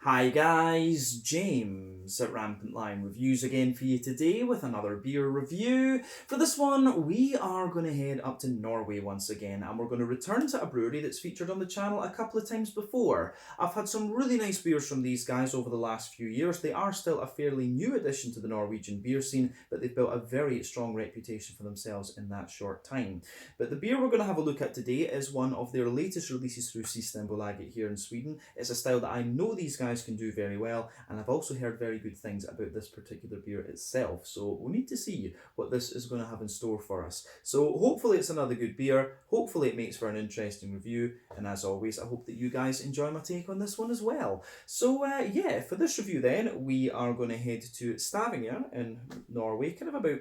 Hi guys, James at Rampant Lion Reviews again for you today with another beer review. For this one, we are going to head up to Norway once again and we're going to return to a brewery that's featured on the channel a couple of times before. I've had some really nice beers from these guys over the last few years. They are still a fairly new addition to the Norwegian beer scene, but they've built a very strong reputation for themselves in that short time. But the beer we're going to have a look at today is one of their latest releases through Systembolaget here in Sweden. It's a style that I know these guys can do very well, and I've also heard very good things about this particular beer itself, so we'll need to see what this is going to have in store for us. So hopefully it's another good beer, hopefully it makes for an interesting review, and as always I hope that you guys enjoy my take on this one as well. So yeah, for this review then, we are going to head to Stavanger in Norway, kind of about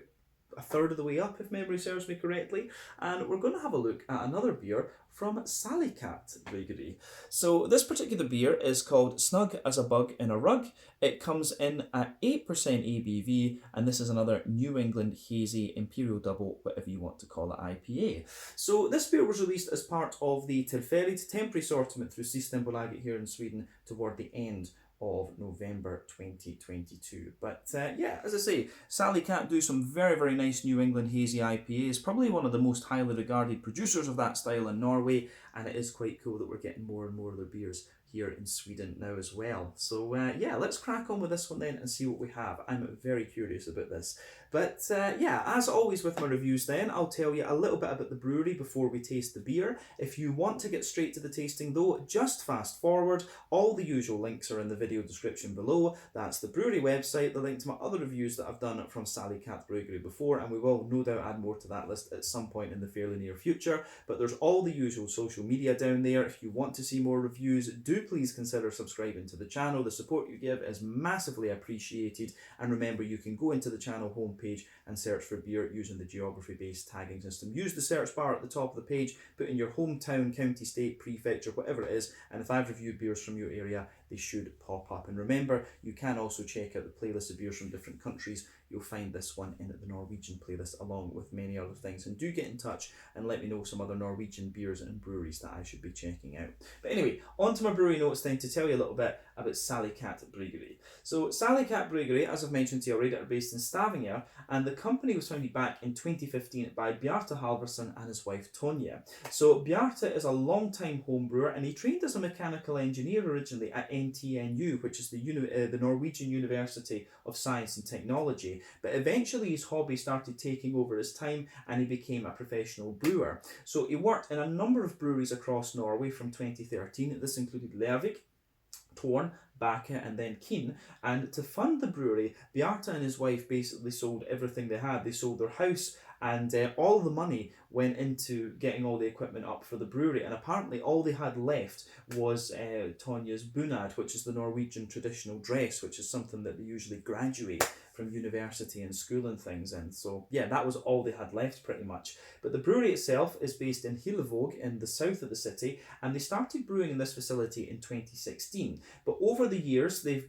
a third of the way up, if memory serves me correctly, and we're going to have a look at another beer from Salikatt Bryggeri. So this particular beer is called Snug as a Bug in a Rug. It comes in at 8% ABV, and this is another New England Hazy Imperial Double, whatever you want to call it, IPA. So this beer was released as part of the Tillfälligt temporary assortment through Systembolaget here in Sweden toward the end of November 2022. But yeah, as I say, Salikatt do some very nice New England hazy IPAs, probably one of the most highly regarded producers of that style in Norway, and it is quite cool that we're getting more and more of their beers here in Sweden now as well. So yeah, let's crack on with this one then and see what we have. I'm very curious about this. But yeah, as always with my reviews then, I'll tell you a little bit about the brewery before we taste the beer. If you want to get straight to the tasting though, just fast forward. All the usual links are in the video description below. That's the brewery website, the link to my other reviews that I've done from Salikatt Bryggeri before, and we will no doubt add more to that list at some point in the fairly near future. But there's all the usual social media down there. If you want to see more reviews, do please consider subscribing to the channel. The support you give is massively appreciated, and remember, you can go into the channel homepage and search for beer using the geography-based tagging system. Use the search bar at the top of the page, put in your hometown, county, state, prefecture, whatever it is, and if I've reviewed beers from your area, they should pop up. And remember, you can also check out the playlist of beers from different countries. You'll find this one in the Norwegian playlist along with many other things. And do get in touch and let me know some other Norwegian beers and breweries that I should be checking out. But anyway, on to my brewery notes then to tell you a little bit about Salikatt Bryggeri. So Salikatt Bryggeri, as I've mentioned to you already, are based in Stavanger, and the company was founded back in 2015 by Bjarte Halvorsen and his wife Tonje. So Bjarte is a long-time home brewer, and he trained as a mechanical engineer originally at NTNU, which is the Norwegian University of Science and Technology. But eventually his hobby started taking over his time and he became a professional brewer. So he worked in a number of breweries across Norway from 2013. This included Lervik, Torn, Bakke, and then Keen. And to fund the brewery, Bjarte and his wife basically sold everything they had. They sold their house, and all the money went into getting all the equipment up for the brewery. And apparently all they had left was Tonje's bunad, which is the Norwegian traditional dress, which is something that they usually graduate from university and school and things in. So yeah, that was all they had left pretty much. But the brewery itself is based in Hillevåg in the south of the city, and they started brewing in this facility in 2016. But over the years, they've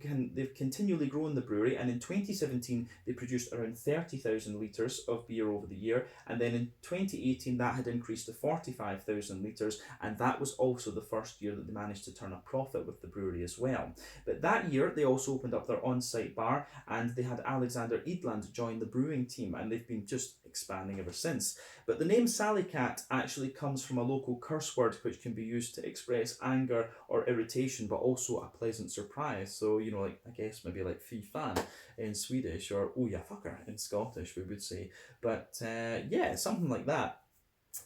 continually grown the brewery, and in 2017 they produced around 30,000 litres of beer over the year, and then in 2018 that had increased to 45,000 litres, and that was also the first year that they managed to turn a profit with the brewery as well. But that year they also opened up their on-site bar, and they had Alexander Idland join the brewing team, and they've been just expanding ever since. But the name Salikatt actually comes from a local curse word which can be used to express anger or irritation, but also a pleasant surprise. So, you know, like, I guess maybe like fy fan in Swedish, or oh yeah fucker in Scottish we would say. But yeah, something like that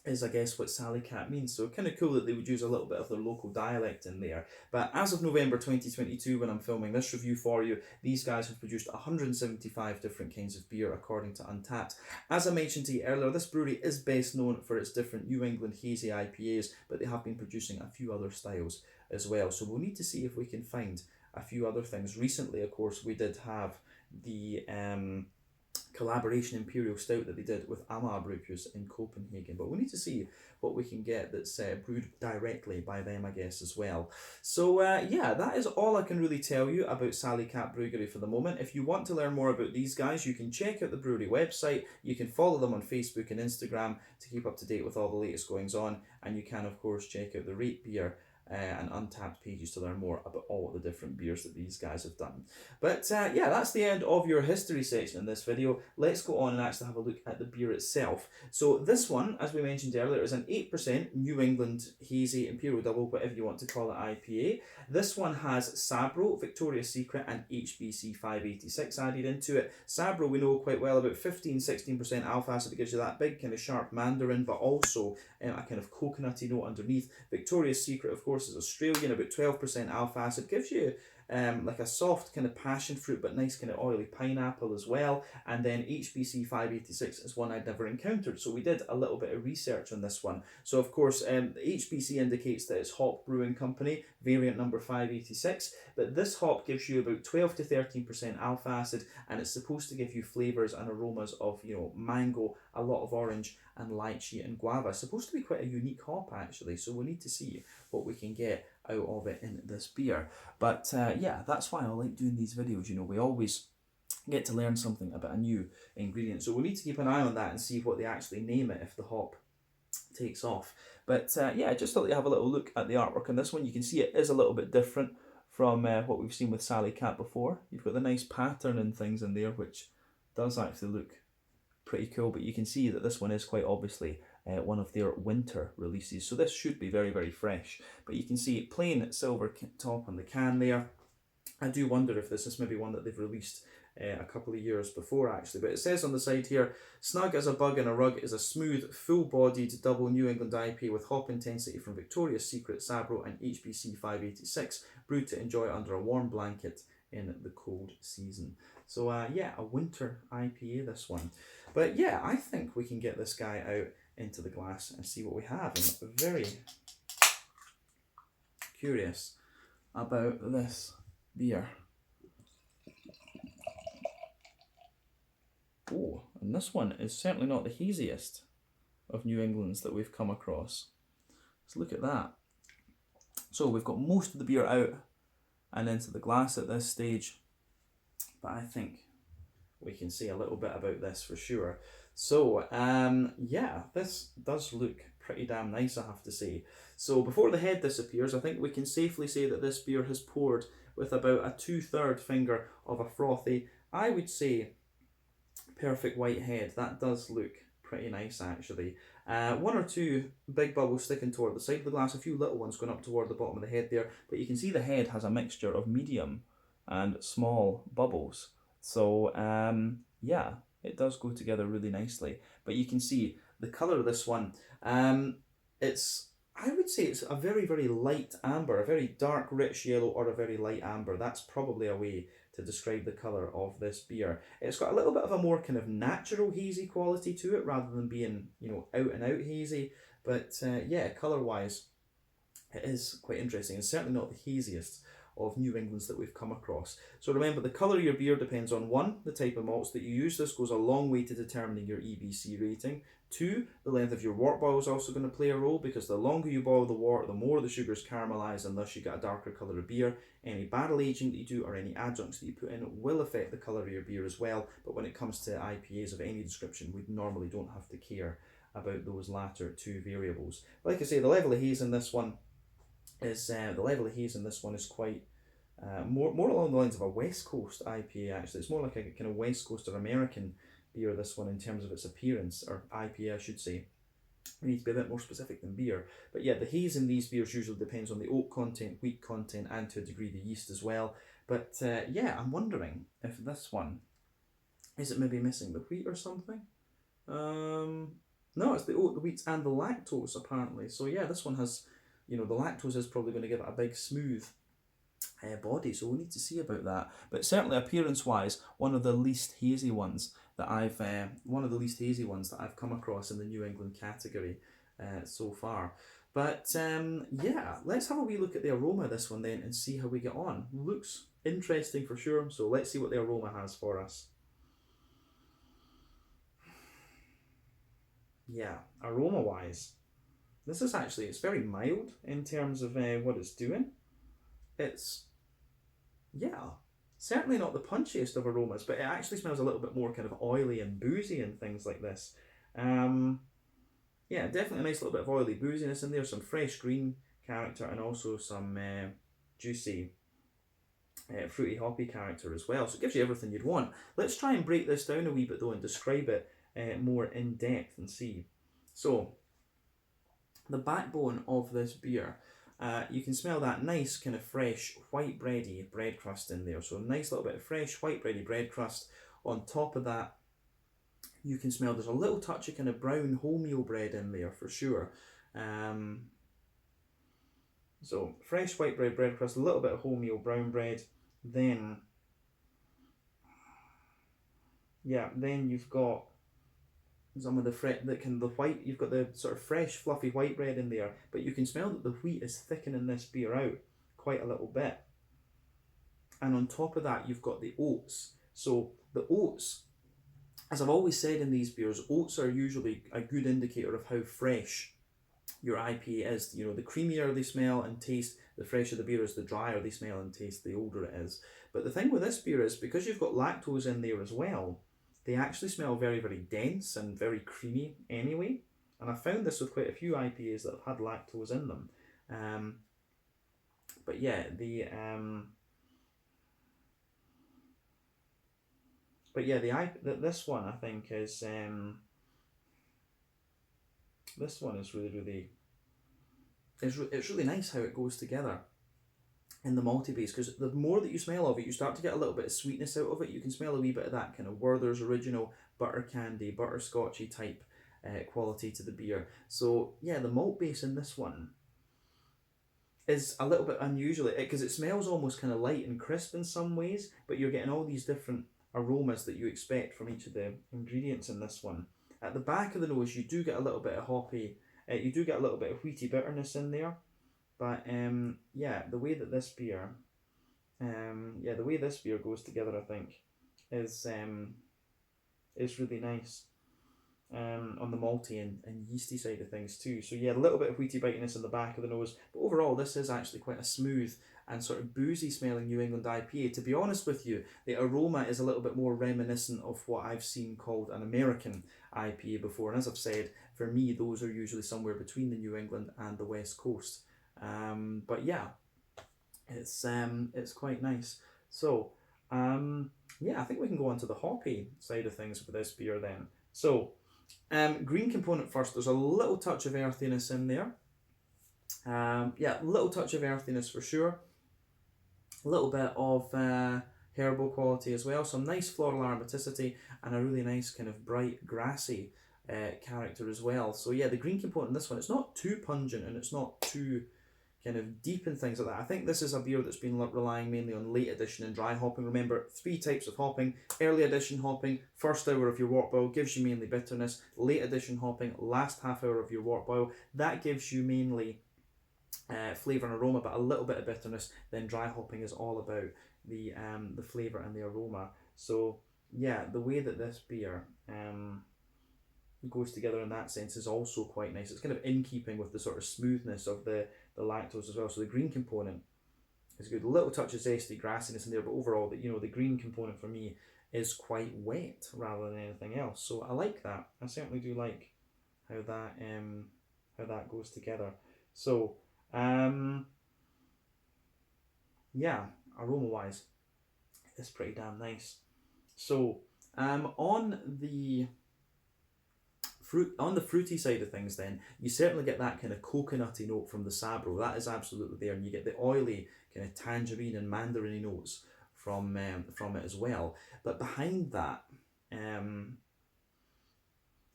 is, I guess, what Salikatt means. So kind of cool that they would use a little bit of their local dialect in there. But as of November 2022, when I'm filming this review for you, these guys have produced 175 different kinds of beer according to Untappd. As I mentioned to you earlier, this brewery is best known for its different New England hazy IPAs, but they have been producing a few other styles as well. So we'll need to see if we can find a few other things. Recently, of course, we did have the collaboration Imperial Stout that they did with Amager Bryghus in Copenhagen, but we need to see what we can get that's brewed directly by them, I guess, as well. So yeah, that is all I can really tell you about Salikatt Bryggeri for the moment. If you want to learn more about these guys, you can check out the brewery website, you can follow them on Facebook and Instagram to keep up to date with all the latest goings on, and you can of course check out the Rate Beer and Untappd pages to learn more about all the different beers that these guys have done. But yeah, that's the end of your history section in this video. Let's go on and actually have a look at the beer itself. So this one, as we mentioned earlier, is an 8% New England Hazy Imperial Double, whatever you want to call it, IPA. This one has Sabro, Victoria's Secret and HBC 586 added into it. Sabro we know quite well, about 15-16% alpha acid. It gives you that big kind of sharp mandarin, but also a kind of coconutty note underneath. Victoria's Secret, of course, is Australian, about 12% alpha acid. Gives you like a soft kind of passion fruit, but nice kind of oily pineapple as well. And then HBC 586 is one I'd never encountered, so we did a little bit of research on this one. So of course, HBC indicates that it's Hop Brewing Company, variant number 586, but this hop gives you about 12-13% alpha acid, and it's supposed to give you flavours and aromas of, you know, mango, a lot of orange, and lychee and guava. It's supposed to be quite a unique hop actually, so we need to see what we can get out of it in this beer. But yeah, that's why I like doing these videos. You know, we always get to learn something about a new ingredient, so we need to keep an eye on that and see what they actually name it if the hop takes off. But yeah, just to let you have a little look at the artwork on this one, you can see it is a little bit different from what we've seen with Salikatt before. You've got the nice pattern and things in there, which does actually look pretty cool, but you can see that this one is quite obviously one of their winter releases, so this should be very, very fresh. But you can see plain silver top on the can there. I do wonder if this is maybe one that they've released a couple of years before actually, but it says on the side here, Snug as a bug in a rug is a smooth, full-bodied double New England IPA with hop intensity from Victoria's Secret, Sabro and HBC 586, brewed to enjoy under a warm blanket in the cold season. So yeah, a winter IPA, this one. But yeah, I think we can get this guy out into the glass and see what we have. I'm very curious about this beer. Oh, and this one is certainly not the haziest of New Englands that we've come across. Let's look at that. So we've got most of the beer out and into the glass at this stage, but I think we can say a little bit about this for sure. So yeah, this does look pretty damn nice, I have to say. So before the head disappears, I think we can safely say that this beer has poured with about a 2/3 finger of a frothy, I would say, perfect white head. That does look pretty nice actually. One or two big bubbles sticking toward the side of the glass, a few little ones going up toward the bottom of the head there, but you can see the head has a mixture of medium and small bubbles. So yeah, it does go together really nicely. But you can see the colour of this one, it's, I would say it's a very, very light amber, a very dark rich yellow or a very light amber. That's probably a way to describe the colour of this beer. It's got a little bit of a more kind of natural hazy quality to it rather than being, you know, out and out hazy. But yeah, colour wise, it is quite interesting. It's certainly not the haziest of New Englands that we've come across. So remember, the colour of your beer depends on 1, the type of malts that you use. This goes a long way to determining your EBC rating. 2, the length of your wort boil is also going to play a role, because the longer you boil the wort, the more the sugars caramelise and thus you get a darker colour of beer. Any barrel aging that you do or any adjuncts that you put in will affect the colour of your beer as well, but when it comes to IPAs of any description, we normally don't have to care about those latter 2 variables. Like I say, the level of haze in this one is quite more along the lines of a West Coast IPA actually. It's more like a kind of West Coast or American beer, this one, in terms of its appearance, or IPA I should say. We need to be a bit more specific than beer. But yeah, the haze in these beers usually depends on the oak content, wheat content, and to a degree the yeast as well. But yeah, I'm wondering if this one, is it maybe missing the wheat or something? No, it's the oat, the wheat, and the lactose apparently. So yeah, this one has, you know, the lactose is probably going to give it a big smooth body, so we need to see about that. But certainly appearance-wise, one of the least hazy ones that I've come across in the New England category so far. But yeah, let's have a wee look at the aroma of this one then and see how we get on. Looks interesting for sure, so let's see what the aroma has for us. Yeah, aroma-wise, this is actually, it's very mild in terms of what it's doing. It's, yeah, certainly not the punchiest of aromas, but it actually smells a little bit more kind of oily and boozy and things like this. Yeah, definitely a nice little bit of oily booziness in there, some fresh green character, and also some juicy fruity hoppy character as well. So it gives you everything you'd want. Let's try and break this down a wee bit though and describe it more in depth and see. So the backbone of this beer, you can smell that nice kind of fresh white bready bread crust in there. So a nice little bit of fresh white bready bread crust. On top of that, you can smell there's a little touch of kind of brown wholemeal bread in there for sure. So fresh white bread crust, a little bit of wholemeal brown bread. Then you've got some of the white. You've got the sort of fresh fluffy white bread in there, but you can smell that the wheat is thickening this beer out quite a little bit. And on top of that, you've got the oats. So the oats, as I've always said in these beers, oats are usually a good indicator of how fresh your IPA is. You know, the creamier they smell and taste, the fresher the beer is, the drier they smell and taste, the older it is. But the thing with this beer is, because you've got lactose in there as well, they actually smell very, very dense and very creamy anyway. And I've found this with quite a few IPAs that have had lactose in them. But yeah, this one I think is this one is really it's really nice how it goes together in the malty base, because the more that you smell of it, you start to get a little bit of sweetness out of it. You can smell a wee bit of that kind of Werther's Original butter candy, butterscotchy type quality to the beer. So yeah, the malt base in this one is a little bit unusual because it smells almost kind of light and crisp in some ways, but you're getting all these different aromas that you expect from each of the ingredients in this one. At the back of the nose, you do get a little bit of hoppy, you do get a little bit of wheaty bitterness in there, but yeah, the way this beer goes together, I think, is really nice. On the malty and yeasty side of things too. So yeah, a little bit of wheaty bitiness in the back of the nose, but overall this is actually quite a smooth and sort of boozy smelling New England IPA. To be honest with you, the aroma is a little bit more reminiscent of what I've seen called an American IPA before, and as I've said, for me those are usually somewhere between the New England and the West Coast. But yeah, it's quite nice. So yeah, I think we can go on to the hoppy side of things for this beer then. So green component first. There's a little touch of earthiness in there. Yeah, little touch of earthiness for sure. A little bit of herbal quality as well. Some nice floral aromaticity and a really nice kind of bright grassy character as well. So yeah, the green component in this one, it's not too pungent and it's not too kind of deep and things like that. I think this is a beer that's been relying mainly on late addition and dry hopping. Remember, 3 types of hopping. Early addition hopping, first hour of your wort boil, gives you mainly bitterness. Late addition hopping, last half hour of your wort boil, that gives you mainly flavour and aroma, but a little bit of bitterness. Then dry hopping is all about the flavour and the aroma. So yeah, the way that this beer goes together in that sense is also quite nice. It's kind of in keeping with the sort of smoothness of the lactose as well. So the green component is good. A little touch of zesty grassiness in there, but overall, the green component for me is quite wet rather than anything else. So I like that. I certainly do like how that goes together. So yeah, aroma wise, it's pretty damn nice. So on the fruity side of things, then you certainly get that kind of coconutty note from the Sabro. That is absolutely there, and you get the oily kind of tangerine and mandarin notes from it as well. But behind that,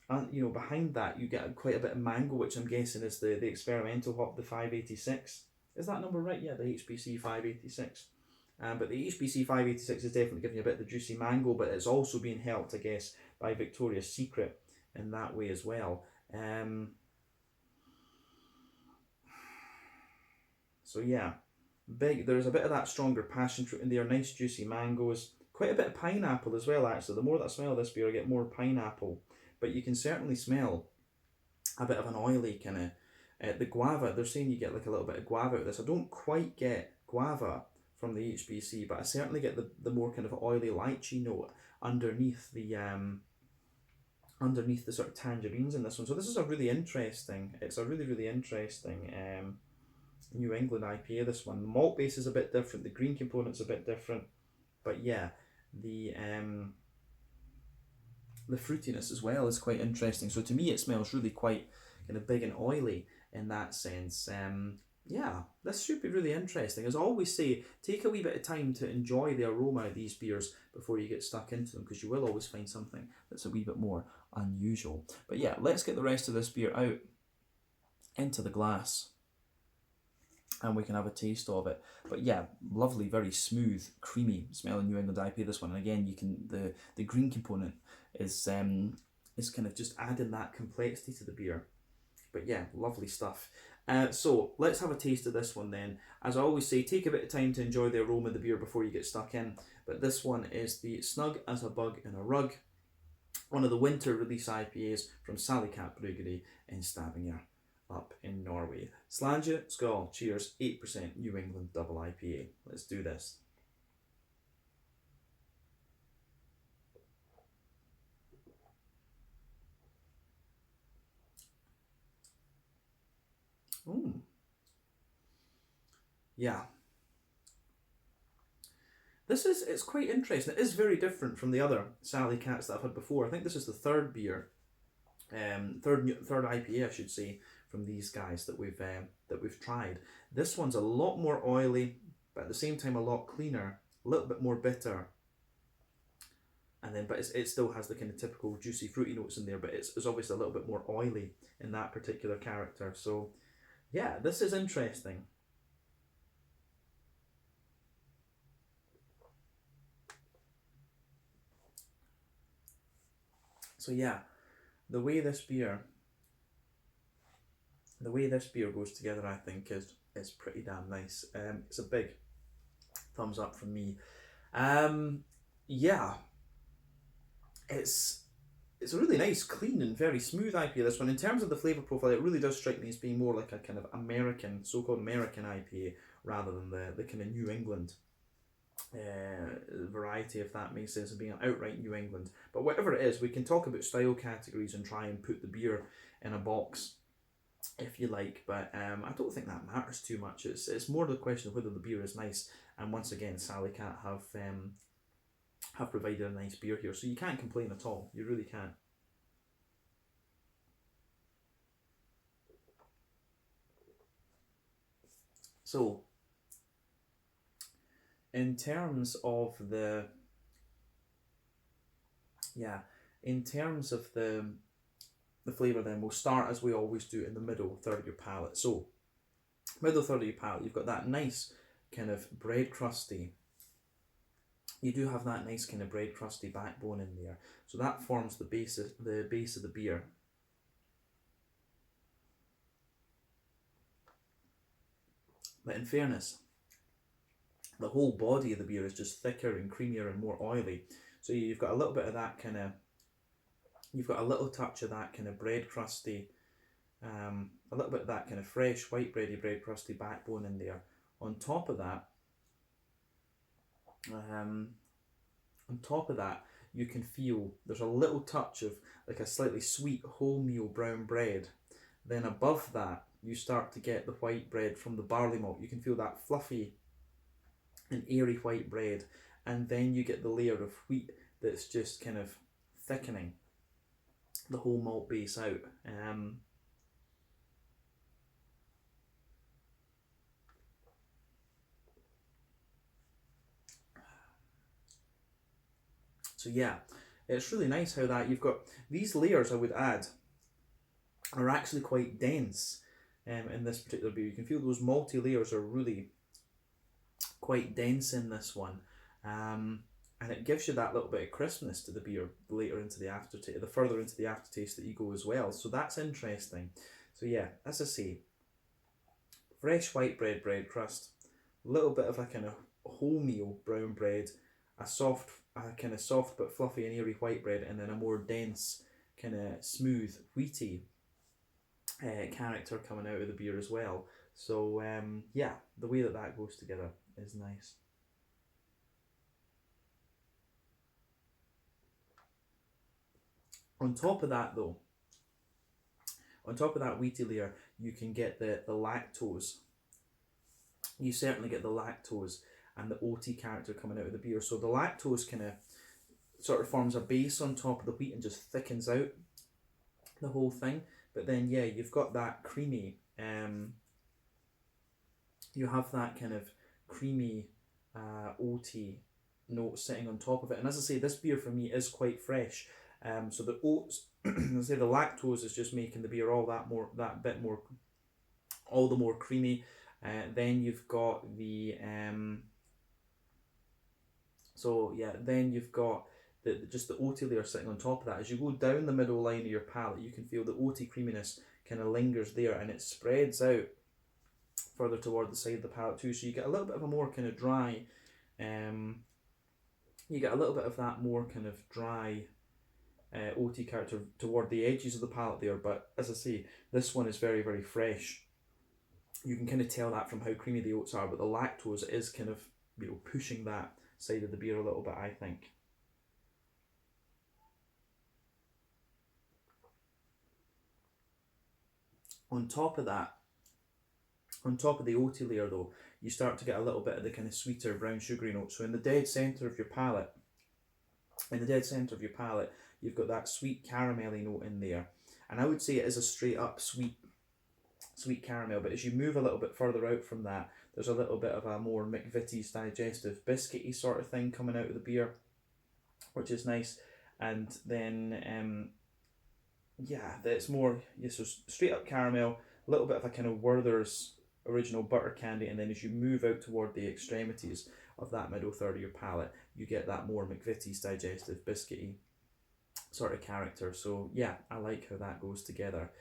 behind that you get quite a bit of mango, which I'm guessing is the experimental hop, the 586. Is that number right? Yeah, the HBC 586. But the HBC 586 is definitely giving you a bit of the juicy mango, but it's also being helped, I guess, by Victoria's Secret in that way as well. So yeah, there's a bit of that stronger passion fruit in there, nice juicy mangoes, quite a bit of pineapple as well actually. The more that I smell this beer, I get more pineapple, but you can certainly smell a bit of an oily kind of, the guava, they're saying you get like a little bit of guava out of this. I don't quite get guava from the HBC, but I certainly get the more kind of oily lychee note underneath the sort of tangerines in this one. So this is a really interesting, it's a really interesting New England IPA, this one. The malt base is a bit different, the green component's a bit different, but yeah, the fruitiness as well is quite interesting. So to me, it smells really quite kind of big and oily in that sense. Yeah, this should be really interesting. As I always say, take a wee bit of time to enjoy the aroma of these beers before you get stuck into them, because you will always find something that's a wee bit more unusual. But yeah, let's get the rest of this beer out into the glass and we can have a taste of it. But yeah, lovely, very smooth, creamy smelling New England IPA, this one. And again, you can the green component is kind of just adding that complexity to the beer. But yeah, lovely stuff. So let's have a taste of this one then. As I always say, take a bit of time to enjoy the aroma of the beer before you get stuck in. But this one is the Snug as a Bug in a Rug, one of the winter release IPAs from Salikatt Bryggeri in Stavanger, up in Norway. Slange, skål, cheers, 8% New England double IPA. Let's do this. Yeah. It's quite interesting. It is very different from the other Salikatts that I've had before. I think this is the third beer, third IPA, I should say, from these guys that we've tried. This one's a lot more oily, but at the same time a lot cleaner, a little bit more bitter. And then, but it still has the kind of typical juicy fruity notes in there, but it's obviously a little bit more oily in that particular character. So yeah, this is interesting. So yeah, the way this beer goes together, I think, is pretty damn nice. It's a big thumbs up from me. Yeah, it's a really nice, clean and very smooth IPA, this one. In terms of the flavour profile, it really does strike me as being more like a kind of American, so-called American IPA, rather than the kind of New England variety, if that makes sense, of being outright New England. But whatever it is, we can talk about style categories and try and put the beer in a box if you like, but I don't think that matters too much. It's more the question of whether the beer is nice, and once again, Salikatt have provided a nice beer here, so you can't complain at all. You really can't. So, in terms of the flavour, then we'll start as we always do in the middle third of your palate. So, middle third of your palate, you've got that nice kind of bread crusty. You do have that nice kind of bread crusty backbone in there, so that forms the base of the beer. But in fairness, the whole body of the beer is just thicker and creamier and more oily. So you've got a little bit of that kind of, you've got a little touch of that kind of bread crusty, a little bit of that kind of fresh white bready bread crusty backbone in there. On top of that, you can feel there's a little touch of like a slightly sweet wholemeal brown bread. Then above that, you start to get the white bread from the barley malt. You can feel that fluffy and airy white bread, and then you get the layer of wheat that's just kind of thickening the whole malt base out. So yeah, it's really nice how that you've got these layers, I would add, are actually quite dense in this particular beer. You can feel those malty layers are really quite dense in this one, and it gives you that little bit of crispness to the beer later into the aftertaste, the further into the aftertaste that you go as well. So that's interesting. So yeah, as I say, fresh white bread crust, a little bit of a kind of wholemeal brown bread, a kind of soft but fluffy and airy white bread, and then a more dense kind of smooth wheaty character coming out of the beer as well. So yeah, the way that goes together is nice. On top of that though, on top of that wheaty layer, you can get the lactose you certainly get the lactose and the oaty character coming out of the beer. So the lactose kind of sort of forms a base on top of the wheat and just thickens out the whole thing. But then yeah, you've got that creamy, you have that kind of creamy oaty note sitting on top of it. And as I say, this beer for me is quite fresh. So the oats, I say the lactose is just making the beer all that bit more, all the more creamy. Then you've got the then you've got just the oaty layer sitting on top of that. As you go down the middle line of your palate, you can feel the oaty creaminess kind of lingers there, and it spreads out further toward the side of the palate too. So you get a little bit of a more kind of dry, you get a little bit of that more kind of dry oaty character toward the edges of the palate there. But as I say, this one is very, very fresh. You can kind of tell that from how creamy the oats are, but the lactose is kind of, you know, pushing that side of the beer a little bit, I think. On top of that, on top of the oaty layer though, you start to get a little bit of the kind of sweeter brown sugary note. So in the dead centre of your palate, you've got that sweet caramelly note in there. And I would say it is a straight up sweet caramel, but as you move a little bit further out from that, there's a little bit of a more McVitie's digestive biscuity sort of thing coming out of the beer, which is nice. And then it's more, so straight up caramel, a little bit of a kind of Werther's original butter candy, and then as you move out toward the extremities of that middle third of your palate, you get that more McVitie's digestive biscuity sort of character. So yeah, I like how that goes together.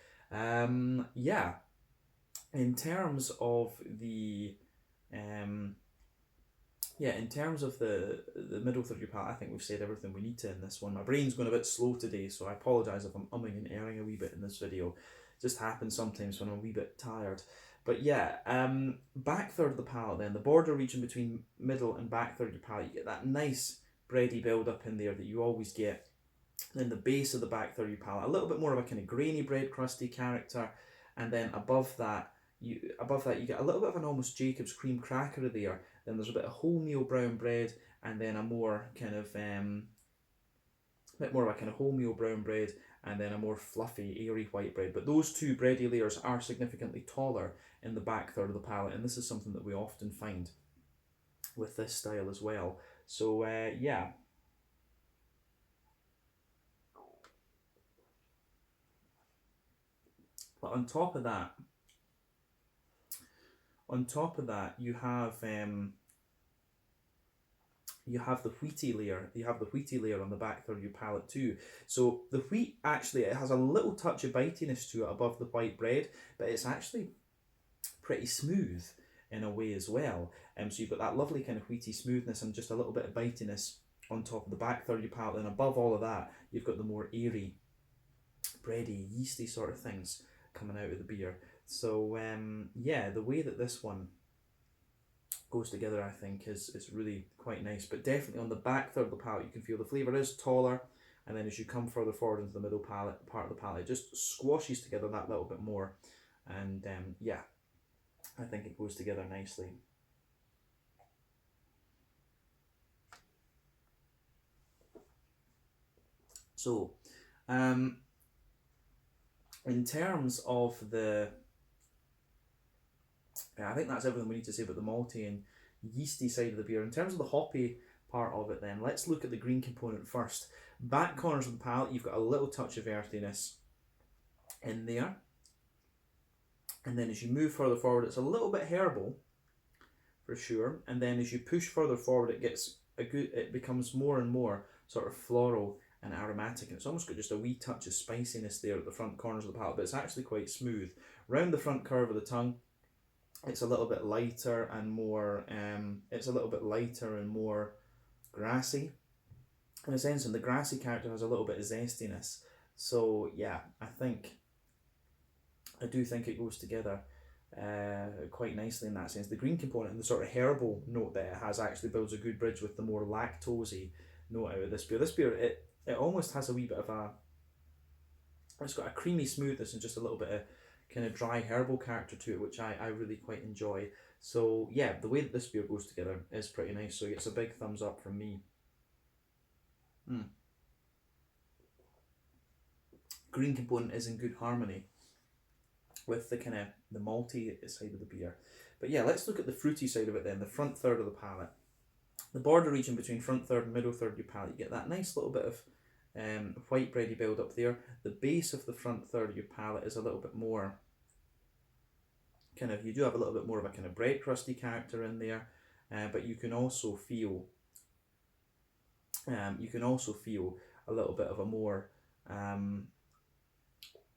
In terms of the in terms of the middle third of your palate, I think we've said everything we need to in this one. My brain's going a bit slow today, so I apologise if I'm umming and erring a wee bit in this video. It just happens sometimes when I'm a wee bit tired. But yeah, back third of the palate then, the border region between middle and back third of your palate, you get that nice bready build up in there that you always get. Then the base of the back third of your palate, a little bit more of a kind of grainy bread crusty character, and then above that you get a little bit of an almost Jacob's cream cracker there. Then there's a bit of wholemeal brown bread, and then a more kind of bit more of a kind of wholemeal brown bread, and then a more fluffy, airy white bread. But those two bready layers are significantly taller in the back third of the palate, and this is something that we often find with this style as well. So yeah. But on top of that, you have the wheaty layer. You have the wheaty layer on the back third of your palate too. So the wheat actually, it has a little touch of bitiness to it above the white bread, but it's actually pretty smooth in a way as well. So you've got that lovely kind of wheaty smoothness and just a little bit of bitiness on top of the back third of your palate. And above all of that, you've got the more airy, bready, yeasty sort of things coming out of the beer. So the way that this one goes together, I think, is really quite nice. But definitely on the back third of the palate, you can feel the flavour is taller, and then as you come further forward into the middle part of the palate, it just squashes together that little bit more. And I think it goes together nicely. So, in terms of the, I think that's everything we need to say about the malty and yeasty side of the beer. In terms of the hoppy part of it then, let's look at the green component first. Back corners of the palate, you've got a little touch of earthiness in there. And then as you move further forward, it's a little bit herbal, for sure. And then as you push further forward, it becomes more and more sort of floral and aromatic, and it's almost got just a wee touch of spiciness there at the front corners of the palate, but it's actually quite smooth. Round the front curve of the tongue, it's a little bit lighter and more grassy in a sense, and the grassy character has a little bit of zestiness. So yeah, I do think it goes together quite nicely in that sense. The green component and the sort of herbal note that it has actually builds a good bridge with the more lactosey note out of this beer. This beer, it almost has a wee bit of it's got a creamy smoothness and just a little bit of kind of dry herbal character to it, which I really quite enjoy. So yeah, the way that this beer goes together is pretty nice. So it's a big thumbs up from me. Mm. Green component is in good harmony with the kind of the malty side of the beer. But yeah, let's look at the fruity side of it then, the front third of the palate. The border region between front third and middle third of your palate, you get that nice little bit of white bready build up there. The base of the front third of your palate is a little bit more kind of, you do have a little bit more of a kind of bread crusty character in there, but you can also feel a little bit of a more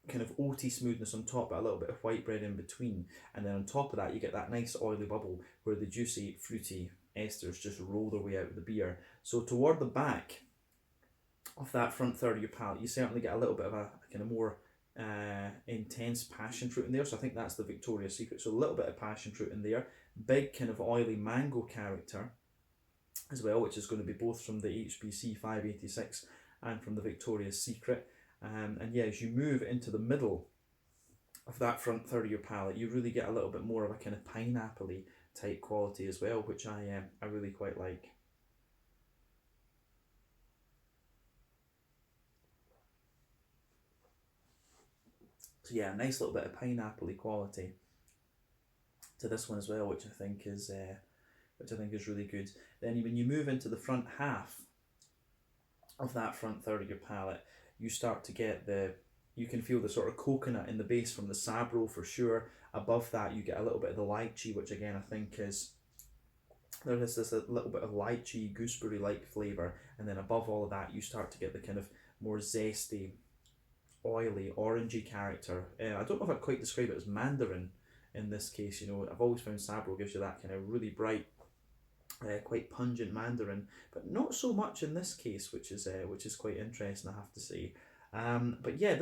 kind of oaty smoothness on top, but a little bit of white bread in between, and then on top of that you get that nice oily bubble where the juicy fruity esters just roll their way out of the beer. So toward the back of that front third of your palate, you certainly get a little bit of a kind of more intense passion fruit in there. So I think that's the Victoria's Secret. So a little bit of passion fruit in there, big kind of oily mango character as well, which is going to be both from the HBC 586 and from the Victoria's Secret. And yeah, as you move into the middle of that front third of your palate, you really get a little bit more of a kind of pineapple-y type quality as well, which I really quite like. So yeah, a nice little bit of pineapple-y quality to this one as well, which I think is really good. Then when you move into the front half of that front third of your palate, you start to get you can feel the sort of coconut in the base from the Sabro for sure. Above that you get a little bit of the lychee, which again I think is, there is this a little bit of lychee gooseberry like flavour, and then above all of that you start to get the kind of more zesty, oily, orangey character. I don't know if I'd quite describe it as mandarin in this case. You know, I've always found Sabro gives you that kind of really bright, quite pungent mandarin, but not so much in this case, which is quite interesting, I have to say. But yeah,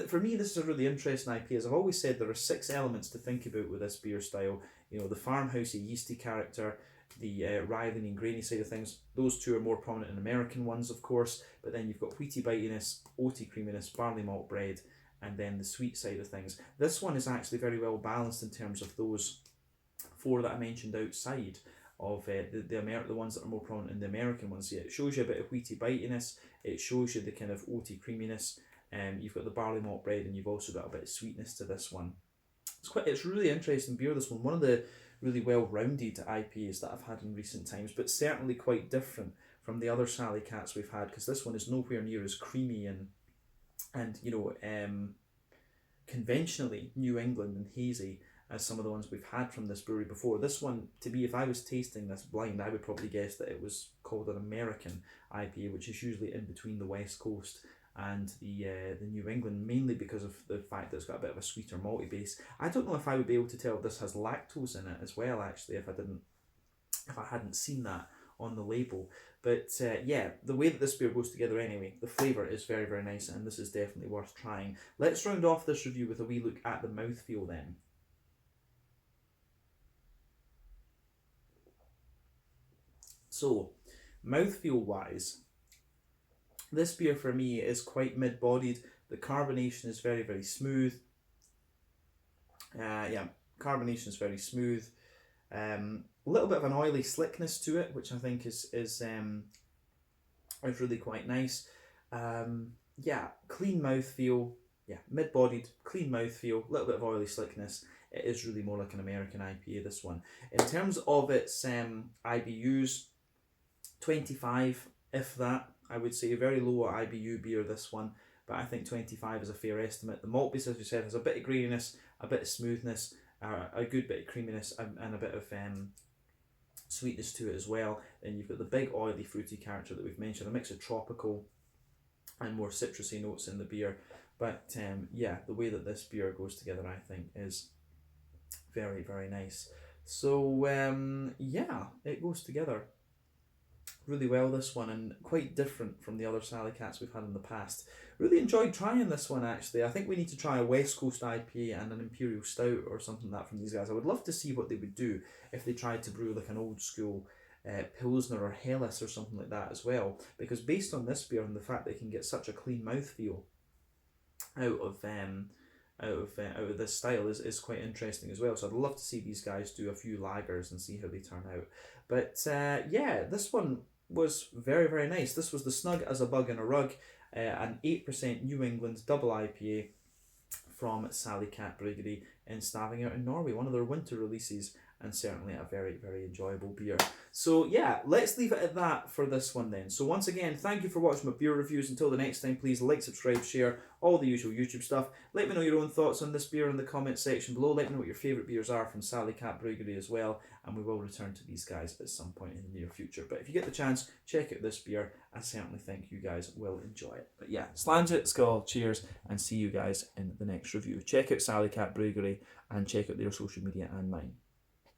for me this is a really interesting IPA. As I've always said, there are 6 elements to think about with this beer style. You know, the farmhousey yeasty character, the ryeline and grainy side of things. Those 2 are more prominent in American ones, of course, but then you've got wheaty bitiness, oaty creaminess, barley malt bread, and then the sweet side of things. This one is actually very well balanced in terms of those 4 that I mentioned outside of the ones that are more prominent in the American ones. Yeah, it shows you a bit of wheaty bitiness, it shows you the kind of oaty creaminess, you've got the barley malt bread, and you've also got a bit of sweetness to this one. It's really interesting beer, this one of the really well-rounded IPAs that I've had in recent times, but certainly quite different from the other Salikatts we've had, because this one is nowhere near as creamy and you know, conventionally New England and hazy as some of the ones we've had from this brewery before. This one, to me, if I was tasting this blind, I would probably guess that it was called an American IPA, which is usually in between the West Coast and the New England, mainly because of the fact that it's got a bit of a sweeter malty base. I don't know if I would be able to tell if this has lactose in it as well, actually, if I hadn't seen that on the label. But yeah, the way that this beer goes together anyway, the flavour is very, very nice, and this is definitely worth trying. Let's round off this review with a wee look at the mouthfeel then. So, mouthfeel wise, this beer for me is quite mid-bodied. The carbonation is very, very smooth. Yeah, carbonation is very smooth. A little bit of an oily slickness to it, which I think is really quite nice. Yeah, clean mouthfeel. Yeah, mid-bodied, clean mouthfeel, a little bit of oily slickness. It is really more like an American IPA, this one. In terms of its IBUs, 25, if that. I would say a very low IBU beer, this one, but I think 25 is a fair estimate. The malt base, as you said, has a bit of graininess, a bit of smoothness, a good bit of creaminess, and a bit of sweetness to it as well. And you've got the big oily fruity character that we've mentioned, a mix of tropical and more citrusy notes in the beer. But yeah, the way that this beer goes together, I think, is very, very nice. So yeah, it goes together really well, this one, and quite different from the other Salikatts we've had in the past. Really enjoyed trying this one, actually. I think we need to try a West Coast IPA and an Imperial Stout or something like that from these guys. I would love to see what they would do if they tried to brew like an old school Pilsner or Helles or something like that as well, because based on this beer and the fact they can get such a clean mouthfeel out of out of this style is quite interesting as well. So I'd love to see these guys do a few lagers and see how they turn out. But yeah, this one was very, very nice. This was the Snug as a Bug in a Rug, an 8% New England double IPA from Salikatt Bryggeri in Stavanger in Norway, one of their winter releases, and certainly a very, very enjoyable beer. So yeah, let's leave it at that for this one then. So once again, thank you for watching my beer reviews. Until the next time, please like, subscribe, share, all the usual YouTube stuff. Let me know your own thoughts on this beer in the comment section below. Let me know what your favourite beers are from Salikatt Bryggeri as well, and we will return to these guys at some point in the near future. But if you get the chance, check out this beer. I certainly think you guys will enjoy it. But yeah, Slange, Skull, cheers, and see you guys in the next review. Check out Salikatt Bryggeri and check out their social media and mine.